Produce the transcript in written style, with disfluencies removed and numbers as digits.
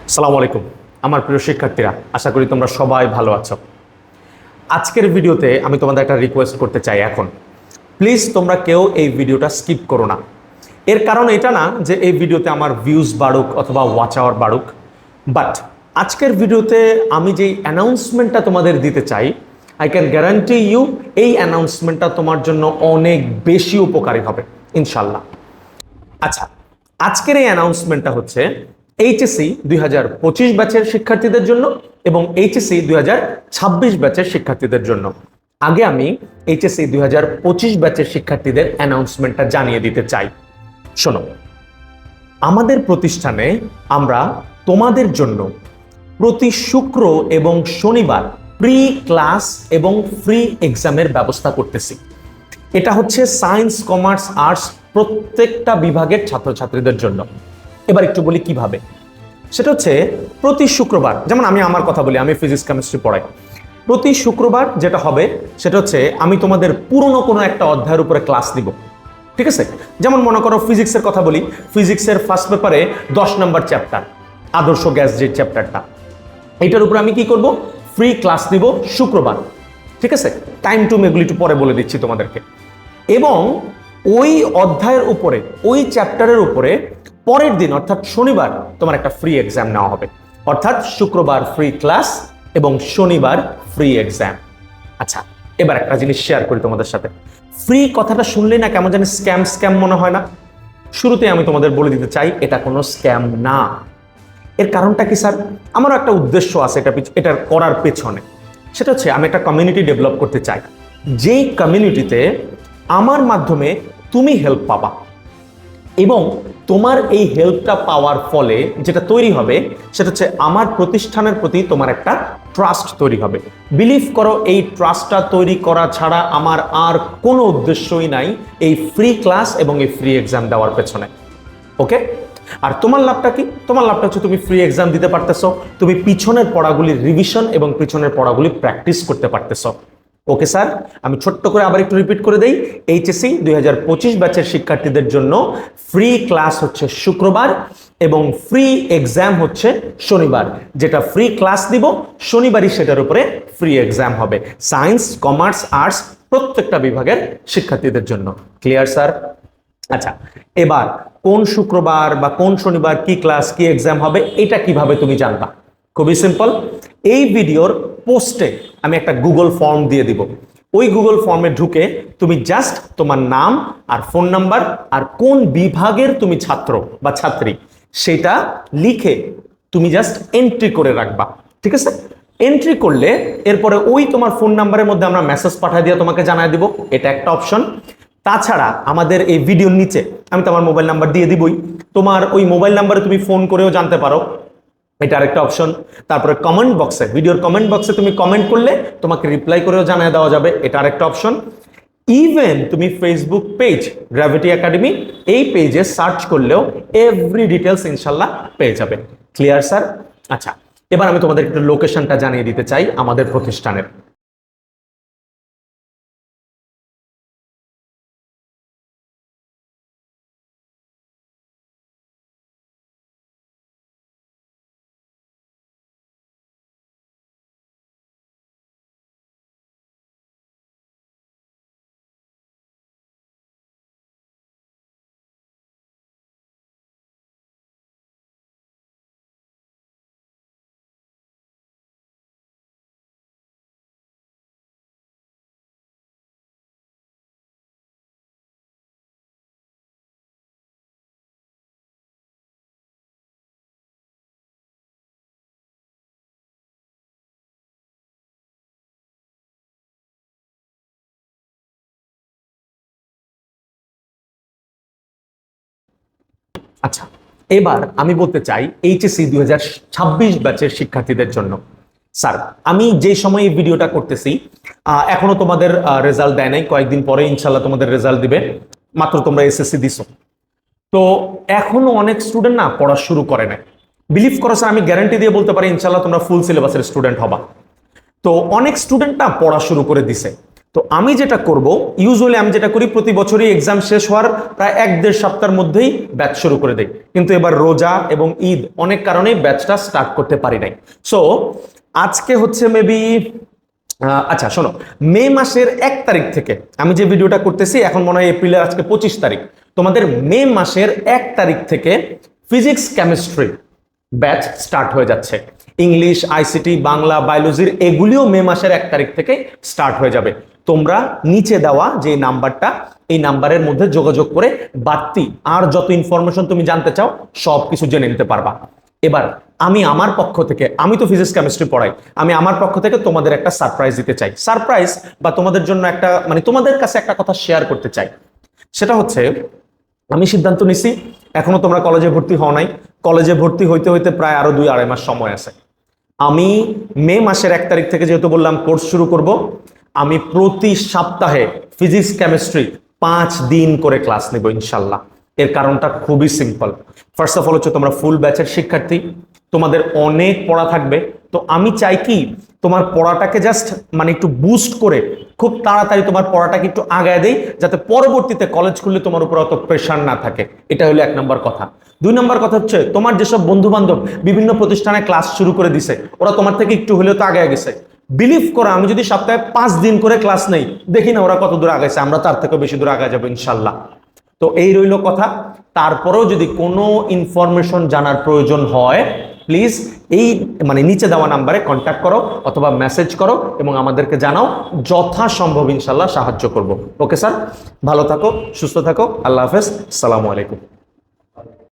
আসসালামু আলাইকুম আমার প্রিয় শিক্ষার্থীরা, আশা করি তোমরা সবাই ভালো আছো। আজকের ভিডিওতে আমি তোমাদের একটা রিকোয়েস্ট করতে চাই। এখন প্লিজ তোমরা কেউ এই ভিডিওটা স্কিপ করো না। এর কারণ এটা না যে এই ভিডিওতে আমার ভিউজ বাড়ুক অথবা ওয়াচ আওয়ার বাড়ুক, বাট আজকের ভিডিওতে আমি যেই অ্যানাউন্সমেন্টটা তোমাদের দিতে চাই, আই ক্যান গ্যারান্টি ইউ এই অ্যানাউন্সমেন্টটা তোমার জন্য অনেক বেশি উপকারী হবে ইনশাল্লাহ। আচ্ছা, আজকের এই অ্যানাউন্সমেন্টটা হচ্ছে এইচএসসি 2025 ব্যাচের শিক্ষার্থীদের জন্য এবং এইচএসসি 2026 ব্যাচের শিক্ষার্থীদের জন্য। আগে আমি এইচএসসি 2025 ব্যাচের শিক্ষার্থীদের অ্যানাউন্সমেন্টটা জানিয়ে দিতে চাই। শোনো, আমাদের প্রতিষ্ঠানে আমরা তোমাদের জন্য প্রতি শুক্র এবং শনিবার প্রি ক্লাস এবং ফ্রি এক্সামের ব্যবস্থা করতেছি। এটা হচ্ছে সায়েন্স, কমার্স, আর্টস প্রত্যেকটা বিভাগের ছাত্রছাত্রীদের জন্য। এবার একটু বলি কিভাবে। সেটা হচ্ছে প্রতি শুক্রবার, যেমন আমি আমার কথা বলি, আমি ফিজিক্স কেমিস্ট্রি পড়াই। প্রতি শুক্রবার যেটা হবে সেটা হচ্ছে আমি তোমাদের পুরনো কোনো একটা অধ্যায়ের উপরে ক্লাস নিব। ঠিক আছে? যেমন মনে করো ফিজিক্সের কথা বলি, ফিজিক্সের ফার্স্ট পেপারে 10 নম্বর চ্যাপ্টার আদর্শ গ্যাস, যে চ্যাপ্টারটা, এইটার উপরে আমি কি করব, ফ্রি ক্লাস নিব শুক্রবার। ঠিক আছে? টাইম টু এগুলি একটু পরে বলে দিচ্ছি তোমাদেরকে। এবং ওই অধ্যায়ের উপরে, ওই চ্যাপ্টারের উপরে পরের দিন অর্থাৎ শনিবার তোমার একটা ফ্রি এক্সাম নেওয়া হবে। অর্থাৎ শুক্রবার ফ্রি ক্লাস এবং শনিবার ফ্রি এক্সাম। আচ্ছা, এবার একটা জিনিস শেয়ার করি তোমাদের সাথে। ফ্রি কথাটা শুনলেই না কেমন জানি স্ক্যাম স্ক্যাম মনে হয় না? শুরুতে আমি তোমাদের বলে দিতে চাই এটা কোনো স্ক্যাম না। এর কারণটা কি স্যার? আমারও একটা উদ্দেশ্য আছে এটার করার পেছনে। সেটা হচ্ছে আমি একটা কমিউনিটি ডেভেলপ করতে চাই, যেই কমিউনিটিতে আমার মাধ্যমে তুমি হেল্প পাবা এবং তোমার এই হেল্পটা পাওয়ার ফলে যেটা তৈরি হবে সেটা হচ্ছে আমার প্রতিষ্ঠানের প্রতি তোমার একটা ট্রাস্ট তৈরি হবে। বিলিভ করো, এই ট্রাস্টটা তৈরি করা ছাড়া আমার আর কোনো উদ্দেশ্যই নাই এই ফ্রি ক্লাস এবং এই ফ্রি এক্সাম দেওয়ার পেছনে। ওকে? আর তোমার লাভটা কি? তোমার লাভটা হচ্ছে তুমি ফ্রি এক্সাম দিতে পারতেছো, তুমি পিছনের পড়াগুলি রিভিশন এবং পিছনের পড়াগুলি প্র্যাকটিস করতে পারতেছো। ওকে স্যার, আমি ছোট্ট করে আবার একটু রিপিট করে দেই। এইচএসসি 2025 ব্যাচের শিক্ষার্থীদের জন্য ফ্রি ক্লাস হচ্ছে শুক্রবার এবং ফ্রি এক্সাম হচ্ছে শনিবার। যেটা ফ্রি ক্লাস দিব শনিবারই সেটার উপরে ফ্রি এক্সাম হবে। সায়েন্স, কমার্স, আর্টস প্রত্যেকটা বিভাগের শিক্ষার্থীদের জন্য। Clear sir? আচ্ছা, এবার কোন শুক্রবার বা কোন শনিবার কি ক্লাস কি এক্সাম হবে এটা কিভাবে তুমি জানবা? খুবই সিম্পল। এই ভিডিওর পোস্টে আমি একটা গুগল ফর্ম দিয়ে দিব। ওই গুগল ফর্মে ঢুকে তুমি জাস্ট তোমার নাম আর ফোন নাম্বার আর কোন বিভাগের তুমি ছাত্র বা ছাত্রী সেটা লিখে তুমি জাস্ট এন্ট্রি করে রাখবা। ঠিক আছে? এন্ট্রি করলে এরপরে ওই তোমার ফোন নাম্বারের মধ্যে আমরা মেসেজ পাঠিয়ে দিয়ে তোমাকে জানাই দিব। এটা একটা অপশন। তাছাড়া আমাদের এই ভিডিওর নিচে আমি তোমার মোবাইল নাম্বার দিয়ে দিবই, তোমার ওই মোবাইল নাম্বারে তুমি ফোন করেও জানতে পারো, এটা আরেকটা অপশন। তারপরে কমেন্ট বক্সে, ভিডিওর কমেন্ট বক্সে তুমি কমেন্ট করলে তোমাকে রিপ্লাই করেও জানিয়ে দেওয়া যাবে, এটা আরেকটা অপশন। ইভেন তুমি ফেসবুক পেজ গ্র্যাভিটি একাডেমি, এই পেজে সার্চ করলেও এভরি ডিটেলস ইনশাল্লাহ পেয়ে যাবে। Clear sir? আচ্ছা, এবার আমি তোমাদের একটু লোকেশনটা জানিয়ে দিতে চাই আমাদের প্রতিষ্ঠানের। আচ্ছা, এবার আমি বলতে চাই এইচএসসি 2026 ব্যাচের শিক্ষার্থীদের জন্য। স্যার, আমি যে সময় এই ভিডিওটা করতেছি এখনো তোমাদের রেজাল্ট দেয় নাই, কয়েকদিন পরে ইনশাল্লাহ তোমাদের রেজাল্ট দিবে। মাত্র তোমরা এসএসসি দিছো, তো এখনো অনেক স্টুডেন্ট না পড়া শুরু করে নাই। বিলিভ করো স্যার, আমি গ্যারান্টি দিয়ে বলতে পারি ইনশাল্লাহ তোমরা ফুল সিলেবাসের স্টুডেন্ট হবা। তো অনেক স্টুডেন্ট না পড়া শুরু করে দিছে। তো আমি যেটা করব, ইউজুয়ালি আমি যেটা করি, প্রতি বছরই এক্সাম শেষ হওয়ার প্রায় 1-1.5 সপ্তাহের মধ্যেই ব্যাচ শুরু করে দেই, কিন্তু এবার রোজা এবং ঈদ অনেক কারণেই ব্যাচটা স্টার্ট করতে পারি নাই। সো আজকে হচ্ছে মেবি আচ্ছা শোনো, মে মাসের 1 তারিখ থেকে আমি যে ভিডিওটা করতেছি, এখন মনে হয় এপ্রিলের আজকে 25 তারিখ, তোমাদের মে মাসের 1 তারিখ থেকে ফিজিক্স কেমিস্ট্রি ব্যাচ স্টার্ট হয়ে যাচ্ছে। ইংলিশ, আইসিটি, বাংলা, বায়োলজির এগুলিও মে মাসের 1 তারিখ থেকে স্টার্ট হয়ে যাবে। তোমরা নিচে দেওয়া যে নাম্বারটা, এই নাম্বারের মধ্যে যোগাযোগ করে বাড়তি আর যত ইনফরমেশন তুমি জানতে চাও সব কিছু জেনে নিতে পারবা। এবার আমি আমার পক্ষ থেকে, আমি তো ফিজিক্স কেমিস্ট্রি পড়াই, আমি আমার পক্ষ থেকে তোমাদের একটা সারপ্রাইজ দিতে চাই। সারপ্রাইজ বা তোমাদের জন্য একটা তোমাদের কাছে একটা কথা শেয়ার করতে চাই। সেটা হচ্ছে, আমি সিদ্ধান্ত নিছি, এখনো তোমরা কলেজে ভর্তি হও নাই, কলেজে ভর্তি হইতে হইতে প্রায় আরো 2-2.5 মাস সময় আছে। আমি মে মাসের 1 তারিখ থেকে যেহেতু বললাম কোর্স শুরু করব, আমি প্রতি সপ্তাহে ফিজিক্স কেমিস্ট্রি 5 দিন করে ক্লাস নেব ইনশাল্লাহ। এর কারণটা খুবই সিম্পল। ফার্স্ট অফ অল হচ্ছে তোমরা ফুল ব্যাচের শিক্ষার্থী, তোমাদের অনেক পড়া থাকবে। তো আমি চাই কি, তোমার পড়াটাকে জাস্ট একটু বুস্ট করে খুব তাড়াতাড়ি তোমার পড়াটাকে একটু আগায় দেই, যাতে পরবর্তীতে কলেজ খুললে তোমার উপর অত প্রেশার না থাকে। এটা হলো 1 নম্বর কথা। 2 নম্বর কথা হচ্ছে, তোমার যেসব বন্ধু বান্ধব বিভিন্ন প্রতিষ্ঠানে ক্লাস শুরু করে দিছে, ওরা তোমার থেকে একটু হলেও তো আগায় গেছে। বিলিভ করো, আমি যদি সপ্তাহে 5 দিন করে ক্লাস নেই, দেখি না ওরা কত দূর আগাইছে, আমরা তার থেকে বেশি দূর আগায় যাবো ইনশাল্লাহ। তো এই রইল কথা। তারপরেও যদি কোনো ইনফরমেশন জানার প্রয়োজন হয়, প্লিজ এই নিচে দেওয়া নাম্বারে কন্ট্যাক্ট করো অথবা মেসেজ করো এবং আমাদেরকে জানাও, যথাসম্ভব ইনশাল্লাহ সাহায্য করব। ওকে স্যার, ভালো থাকো, সুস্থ থাকো, আল্লাহ হাফেজ, আসসালামু আলাইকুম।